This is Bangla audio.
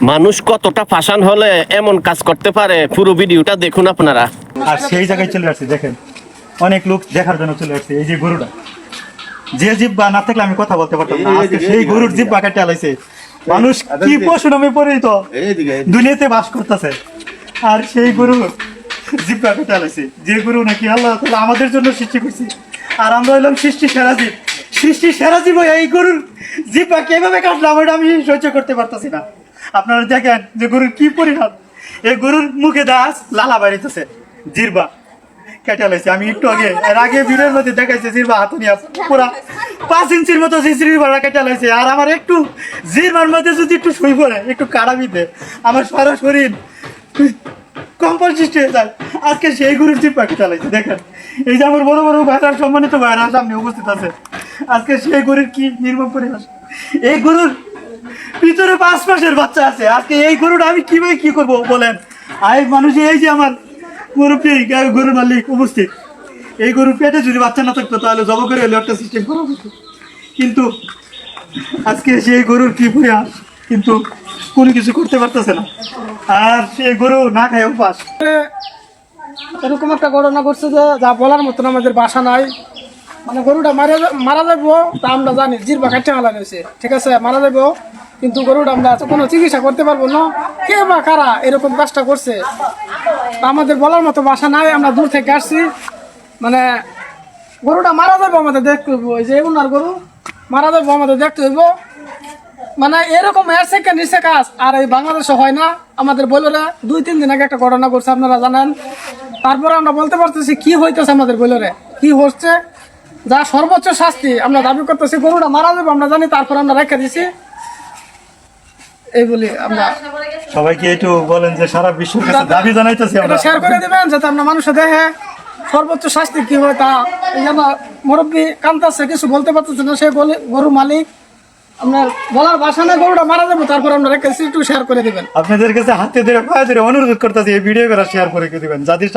মানুষ কতটা ফাশান হলে এমন কাজ করতে পারে, পুরো ভিডিওটা দেখুন আপনারা। আর সেই জায়গায় চলে আসছে, দেখেন অনেক লোক দেখার জন্য চলে আসছে। এই যে গরুটা, যে জিব্বা না থাকলে আমি কথা বলতে পারতাম না, আজকে সেই গরুর জিব্বা কেটে আলাইছে। মানুষ কি পশু নামে পরিচিত দুনিয়াতে বাস করতেছে, আর সেই গরু জিব্বা কেটে আলাইছে। যে গরু নাকি আল্লাহ তাআলা আমাদের জন্য সৃষ্টি করছে, আর আমরা হইলাম সৃষ্টি সেরা জীব। সৃষ্টি সেরা জীব এই গরুর জিব্বা কিভাবে কাটলাম ওটা আমি সহ্য করতে পারতেছি না। আপনারা দেখেন যে গরুর কি পরিণাম। এই গরুর মুখে দাস লালা বাড়িতেছে, জিরবা কেটে লাইছে। আমি একটু আগে এর আগে ভিডিওর মধ্যে দেখাইছে জিরবা হাত নিয়ে পুরা 5 ইঞ্চির মতো জিরবা কেটে লাইছে। আর আমার একটু জিরবার মধ্যে যদি একটু শুই পড়ে, একটু কাড়াবিতে আমার সারা শরীর কম্পন সৃষ্টি হয়ে যায়। আজকে সেই গরুর জিব্বা কেটে লাইছে। দেখেন এই যে আমার বড় বড় ভাইরা, সম্মানিত ভাইরা সামনে উপস্থিত আছে, আজকে সেই গরুর কি নির্মম পরিহাস। এই গরুর ভিতরে 5 মাসের বাচ্চা আছে। আজকে এই গরুটা আমি কিভাবে কি করবো বলেন। আর মানুষ এই যে আমার মুরব্বী গরুর মালিক উপস্থিত, এই গরুর পেটে যদি বাচ্চা না থাকতো তাহলে জব করে হলে একটা সিস্টেম করা হতো। কিন্তু আজকে সেই গরুর কি পরিহাস, কিন্তু কোনো কিছু করতে পারতেছে না। আর সেই গরু না খায় উপাস। এরকম একটা ঘটনা ঘটছে যে যা বলার মতন আমাদের বাসা নাই। মানে গরুটা মারা যাবো তা আমরা জানি, জিরবা কাটতে মালা রয়েছে, ঠিক আছে, মারা যাবো, কিন্তু গরুটা আমরা কোনো চিকিৎসা করতে পারবো না। কে বা কারা এরকম কাজটা করছে তা আমাদের বলার মতো বাসা নাই। আমরা দূর থেকে আসছি, মানে গরুটা মারা যাবো আমাদের দেখতে হইব। এই যে ওনার গরু মারা যাবো আমাদের দেখতে হইব। মানে এরকম এর থেকে নিচে কাজ আর এই বাংলাদেশে হয় না। আমাদের বইলরে 2-3 দিন আগে একটা ঘটনা করছে, আপনারা জানেন। তারপরে আমরা বলতে পারতেছি কি হইতেছে আমাদের বইলরে, কি হচ্ছে, যা সর্বোচ্চ শাস্তি আমরা দাবি করতেছি। গরুটা মারা যাবে আমরা জানি, তারপর আমরা রেখে দিছি। এই বলি আমরা সবাইকে একটু বলেন যে সারা বিশ্বের কাছে দাবি জানাইতেছি আমরা, এটা শেয়ার করে দিবেন যাতে আমরা মানুষে দেখে সর্বোচ্চ শাস্তি কি হয় তা। এই জন্য মুরব্বী কান্তাছে, কিছু বলতে পারতেছে না, সে গরু মালিক। আপনার বলার ভাষা না, গরুটা মারা যাবো তারপর আমরা রেখে একটু শেয়ার করে দিবেন। আপনাদের কাছে হাতে ধরে পায়ে ধরে অনুরোধ করতেছি এই ভিডিও করে শেয়ার করে দিবেন যাদের